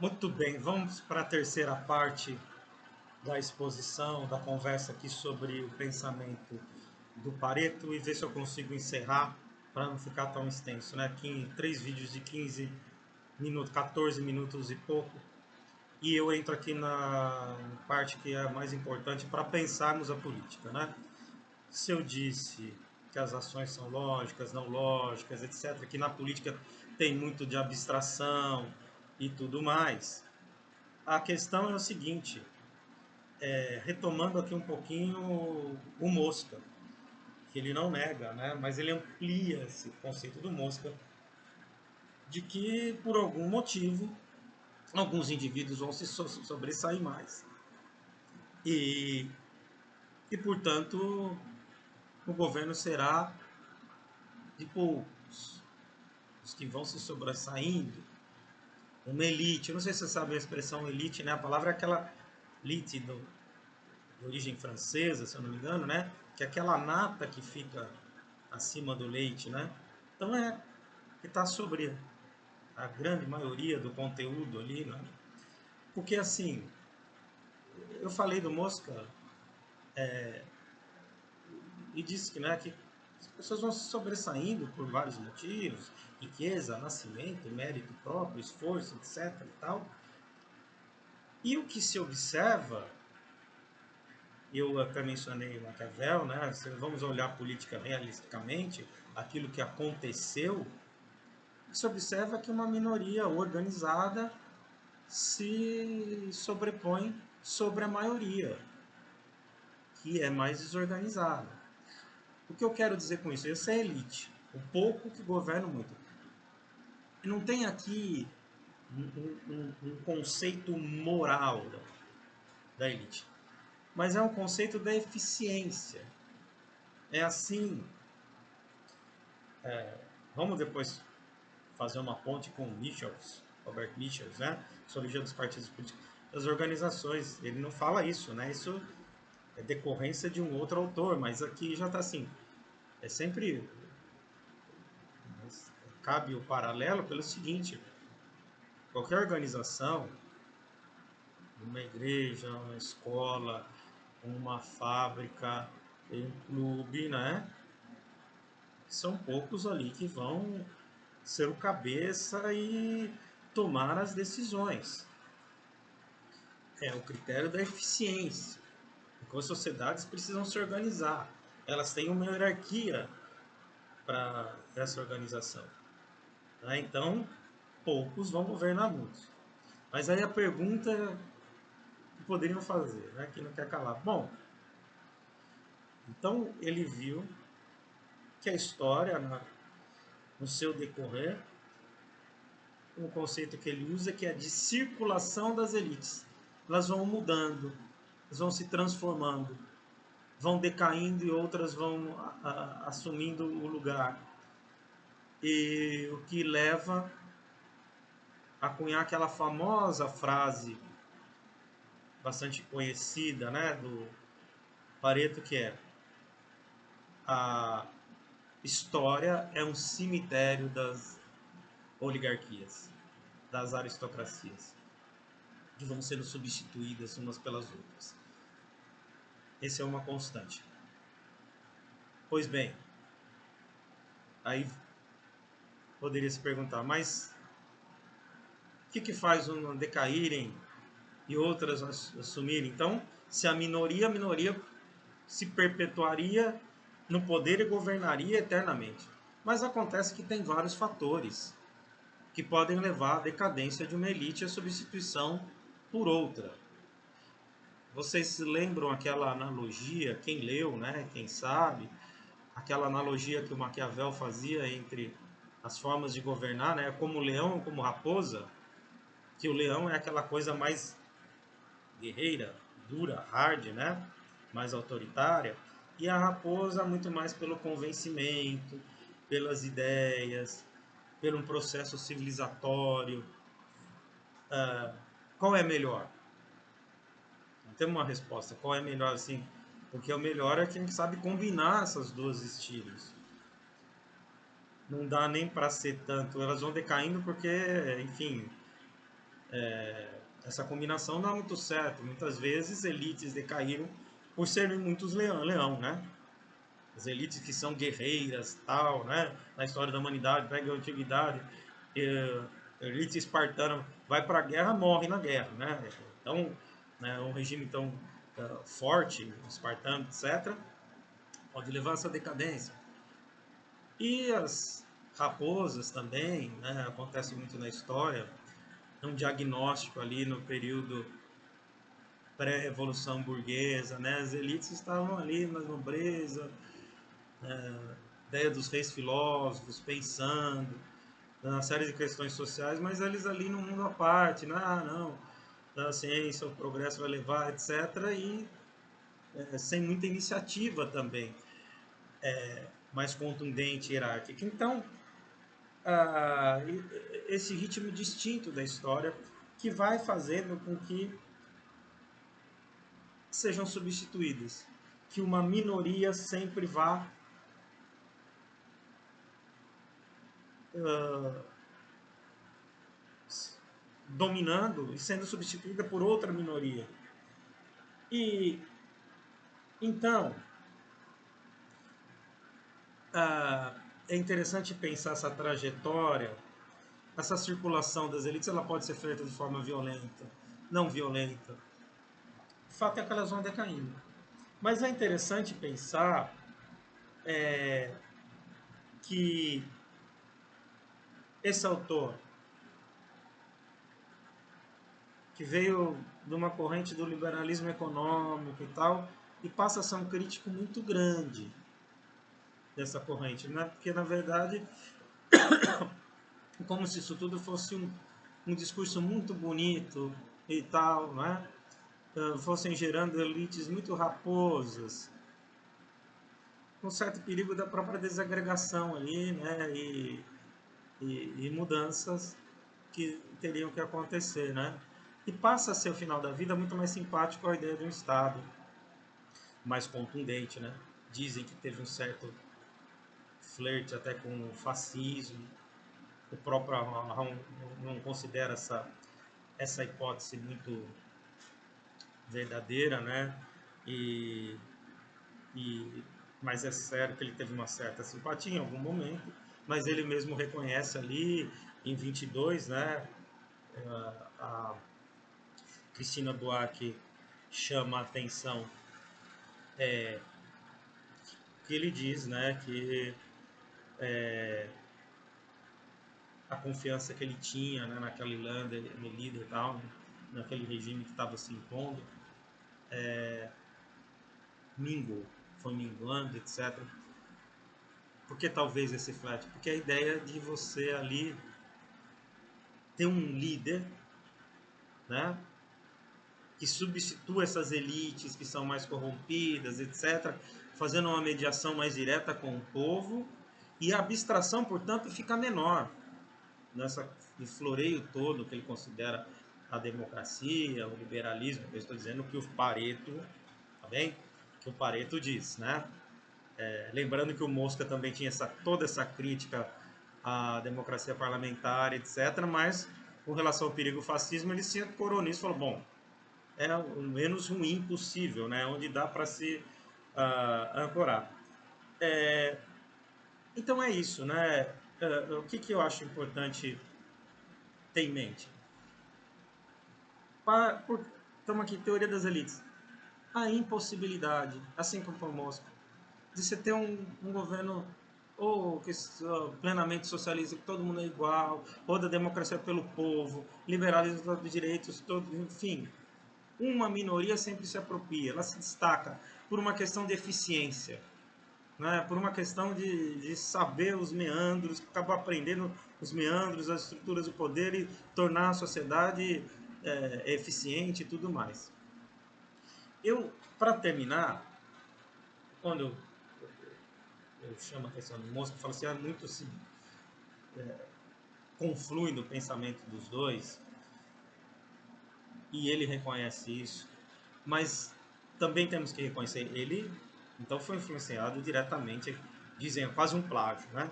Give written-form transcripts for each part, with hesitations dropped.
Muito bem, vamos para a terceira parte da exposição, da conversa aqui sobre o pensamento do Pareto e ver se eu consigo encerrar para não ficar tão extenso, né? Aqui em 3 vídeos de 15 minutos, 14 minutos e pouco. E eu entro aqui na parte que é a mais importante para pensarmos a política, né? Se eu disse que as ações são lógicas, não lógicas, etc., que na política tem muito de abstração e tudo mais, a questão é o seguinte, retomando aqui um pouquinho o Mosca, que ele não nega, né, mas ele amplia esse conceito do Mosca, de que por algum motivo alguns indivíduos vão se sobressair mais. E, e portanto, o governo será de poucos, os que vão se sobressaindo, uma elite. Eu não sei se você sabe a expressão elite, né? A palavra é aquela elite de origem francesa, se eu não me engano, né? Que é aquela nata que fica acima do leite, né? Então é que está sobre a grande maioria do conteúdo ali, né? Porque assim, eu falei do Mosca e disse que, né, que as pessoas vão se sobressaindo por vários motivos, riqueza, nascimento, mérito próprio, esforço, etc. e tal. E o que se observa, eu até mencionei Maquiavel, né? Se vamos olhar a política realisticamente, aquilo que aconteceu, se observa que uma minoria organizada se sobrepõe sobre a maioria, que é mais desorganizada. O que eu quero dizer com isso? Essa é a elite, o pouco que governa muito. Não tem aqui um conceito moral da elite, mas é um conceito da eficiência. É assim, vamos depois fazer uma ponte com o Michels, Robert Michels, né? Sociologia dos partidos políticos, das organizações. Ele não fala isso, né? Isso é decorrência de um outro autor, mas aqui já está assim. É sempre cabe o paralelo pelo seguinte: qualquer organização, uma igreja, uma escola, uma fábrica, um clube, né? São poucos ali que vão ser o cabeça e tomar as decisões. É o critério da eficiência. Porque as sociedades precisam se organizar. Elas têm uma hierarquia para essa organização. Né? Então, poucos vão governar muitos. Mas aí a pergunta que poderiam fazer, né, que não quer calar. Bom, então ele viu que a história, no seu decorrer, um conceito que ele usa que é de circulação das elites. Elas vão mudando, elas vão se transformando, vão decaindo e outras vão assumindo o lugar. E o que leva a cunhar aquela famosa frase bastante conhecida, né, do Pareto, que é: a história é um cemitério das oligarquias, das aristocracias, que vão sendo substituídas umas pelas outras. Essa é uma constante. Pois bem, aí poderia se perguntar, mas o que faz uma decaírem e outras assumirem? Então, se a minoria se perpetuaria no poder e governaria eternamente. Mas acontece que tem vários fatores que podem levar à decadência de uma elite e a substituição por outra. Vocês se lembram aquela analogia, quem leu, né, quem sabe, aquela analogia que o Maquiavel fazia entre as formas de governar, né, como leão, como raposa, que o leão é aquela coisa mais guerreira, dura, hard, né, mais autoritária, e a raposa muito mais pelo convencimento, pelas ideias, pelo processo civilizatório. Qual é melhor? Não temos uma resposta. Qual é melhor assim? Porque o melhor é quem sabe combinar essas duas estilos. Não dá nem para ser tanto. Elas vão decaindo porque, enfim, essa combinação não é muito certa. Muitas vezes elites decaíram por serem muitos leão, né? As elites que são guerreiras, tal, né? Na história da humanidade, pega a antiguidade, elite espartana vai para a guerra, morre na guerra, né? Então, né, um regime tão forte, espartano, etc., pode levar a essa decadência. E as raposas também, né? Acontece muito na história, é um diagnóstico ali no período pré-revolução burguesa, né? As elites estavam ali na nobreza, ideia dos reis filósofos, pensando na série de questões sociais, mas eles ali no mundo à parte, né? Não, a ciência, o progresso vai levar, etc. E sem muita iniciativa também, mais contundente e hierárquica. Então, esse ritmo distinto da história que vai fazendo com que sejam substituídas, que uma minoria sempre vá dominando e sendo substituída por outra minoria. E então é interessante pensar essa trajetória, essa circulação das elites, ela pode ser feita de forma violenta, não violenta. O fato é que elas vão decaindo. Mas é interessante pensar que esse autor, que veio de uma corrente do liberalismo econômico e tal, e passa a ser um crítico muito grande dessa corrente, né? Porque na verdade, como se isso tudo fosse um discurso muito bonito e tal, né? Fossem gerando elites muito raposas, com certo perigo da própria desagregação ali, né? E mudanças que teriam que acontecer, né? E passa a ser, o final da vida, muito mais simpático a ideia de um Estado mais contundente, né? Dizem que teve um certo flerte até com o fascismo. O próprio Aron não considera essa hipótese muito verdadeira, né? E, e, mas é sério que ele teve uma certa simpatia em algum momento, mas ele mesmo reconhece ali em 22, né? A Cristina Buarque chama a atenção que ele diz, né, que a confiança que ele tinha, né, naquela Irlanda, no líder e tal, naquele regime que estava se impondo, minguou, foi minguando, etc. Por que talvez esse flat? Porque a ideia de você ali ter um líder, né, que substitua essas elites que são mais corrompidas, etc., fazendo uma mediação mais direta com o povo, e a abstração, portanto, fica menor nessa floreio todo que ele considera a democracia, o liberalismo. Eu estou dizendo que o Pareto, tá bem? Que o Pareto diz, né? Lembrando que o Mosca também tinha toda essa crítica à democracia parlamentar, etc., mas com relação ao perigo fascismo, ele se ancorou nisso e falou, bom, é o menos ruim possível, né? Onde dá para se ancorar. Então é isso, né? O que eu acho importante ter em mente? Estamos aqui, teoria das elites. A impossibilidade, assim como o Mosca, de você ter um governo ou que plenamente socialista, que todo mundo é igual, ou da democracia pelo povo, liberalismo dos direitos, todo, enfim. Uma minoria sempre se apropria, ela se destaca por uma questão de eficiência, né? Por uma questão de saber os meandros, acabar aprendendo os meandros, as estruturas do poder e tornar a sociedade eficiente e tudo mais. Para terminar, quando eu chamo a atenção do Mosca, eu falo assim, muito se conflui no pensamento dos dois, e ele reconhece isso, mas também temos que reconhecer, ele então foi influenciado diretamente, dizem, quase um plágio, né?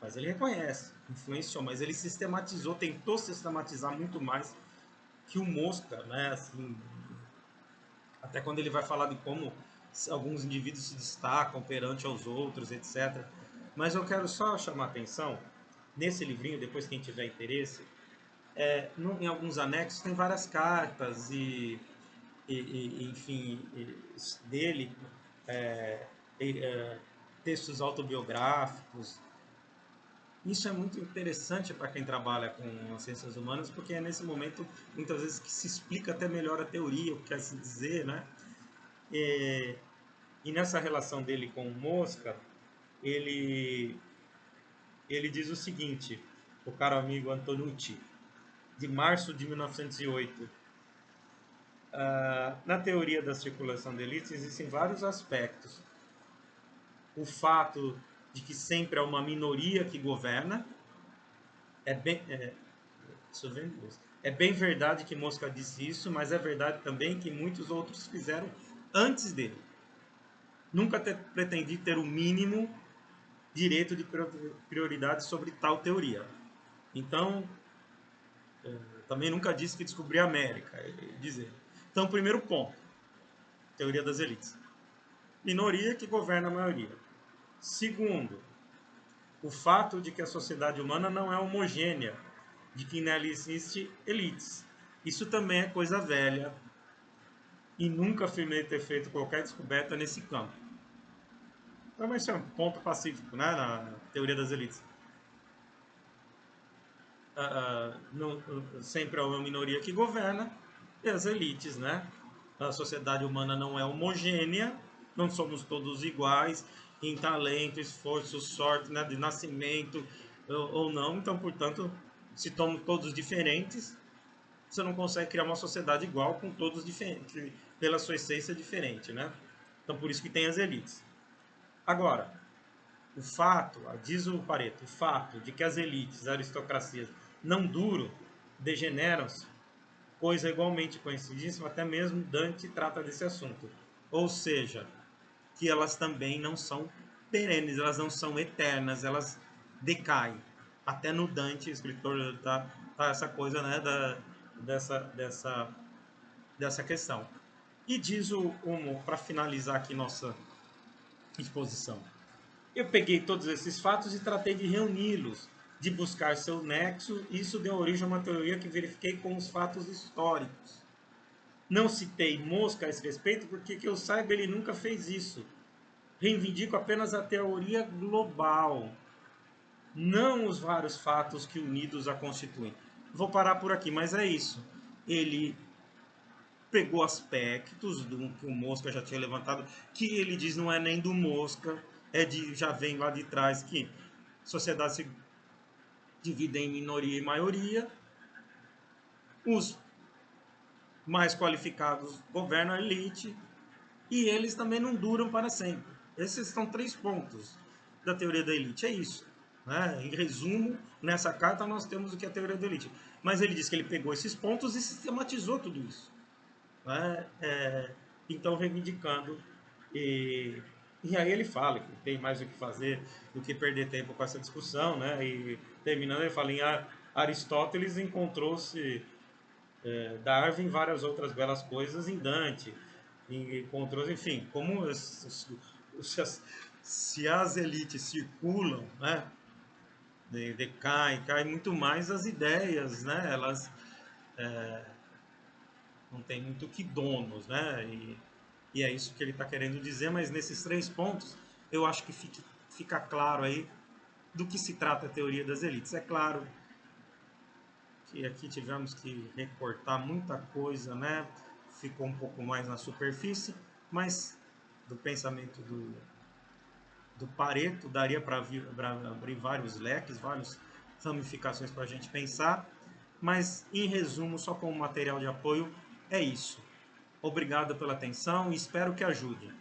Mas ele reconhece, influenciou, mas ele sistematizou, tentou sistematizar muito mais que o Mosca, né? Assim, até quando ele vai falar de como alguns indivíduos se destacam perante aos outros, etc. Mas eu quero só chamar a atenção, nesse livrinho, depois quem tiver interesse, em alguns anexos tem várias cartas enfim, dele, é, textos autobiográficos. Isso é muito interessante para quem trabalha com as ciências humanas, porque é nesse momento, muitas vezes, que se explica até melhor a teoria, o que quer se dizer, né? E nessa relação dele com o Mosca, ele, ele diz o seguinte, o caro amigo Antonucci, de março de 1908. Na teoria da circulação de elites existem vários aspectos. O fato de que sempre é uma minoria que governa, é bem, é bem verdade que Mosca disse isso, mas é verdade também que muitos outros fizeram antes dele. Nunca pretendi ter o mínimo direito de prioridade sobre tal teoria. Então, também nunca disse que descobri a América. Dizer. Então, primeiro ponto, teoria das elites. Minoria que governa a maioria. Segundo, o fato de que a sociedade humana não é homogênea, de que nela existe elites. Isso também é coisa velha e nunca afirmei ter feito qualquer descoberta nesse campo. Então, esse é um ponto pacífico, né, na teoria das elites. Não, sempre é uma minoria que governa e as elites, né? A sociedade humana não é homogênea, não somos todos iguais em talento, esforço, sorte, né, de nascimento ou não. Então, portanto, se somos todos diferentes, você não consegue criar uma sociedade igual com todos diferentes, pela sua essência diferente, né? Então, por isso que tem as elites. Agora, o fato, diz o Pareto, o fato de que as elites, as aristocracias, não duram, degeneram-se, coisa igualmente conhecidíssima, até mesmo Dante trata desse assunto. Ou seja, que elas também não são perenes, elas não são eternas, elas decaem. Até no Dante, o escritor, tá essa coisa, né, dessa questão. E diz para finalizar aqui nossa exposição, eu peguei todos esses fatos e tratei de reuni-los, de buscar seu nexo, e isso deu origem a uma teoria que verifiquei com os fatos históricos. Não citei Mosca a esse respeito, porque que eu saiba ele nunca fez isso. Reivindico apenas a teoria global, não os vários fatos que unidos a constituem. Vou parar por aqui, mas é isso. Ele pegou aspectos do que o Mosca já tinha levantado, que ele diz não é nem do Mosca, já vem lá de trás, que sociedade se divide em minoria e maioria, os mais qualificados governam a elite e eles também não duram para sempre. Esses são 3 pontos da teoria da elite, é isso. Né? Em resumo, nessa carta nós temos o que é a teoria da elite. Mas ele diz que ele pegou esses pontos e sistematizou tudo isso. Né? Então reivindicando e aí ele fala que tem mais o que fazer do que perder tempo com essa discussão, né? E terminando ele fala em Aristóteles encontrou-se Darwin várias outras belas coisas em Dante, encontrou, enfim, como se as elites circulam, né? Decaem, cai muito mais as ideias, né? Elas não tem muito que donos, né? E é isso que ele está querendo dizer, mas nesses 3 pontos eu acho que fica claro aí do que se trata a teoria das elites. É claro que aqui tivemos que recortar muita coisa, né? Ficou um pouco mais na superfície, mas do pensamento do Pareto daria para abrir vários leques, várias ramificações para a gente pensar, mas em resumo, só como material de apoio, é isso. Obrigado pela atenção e espero que ajude.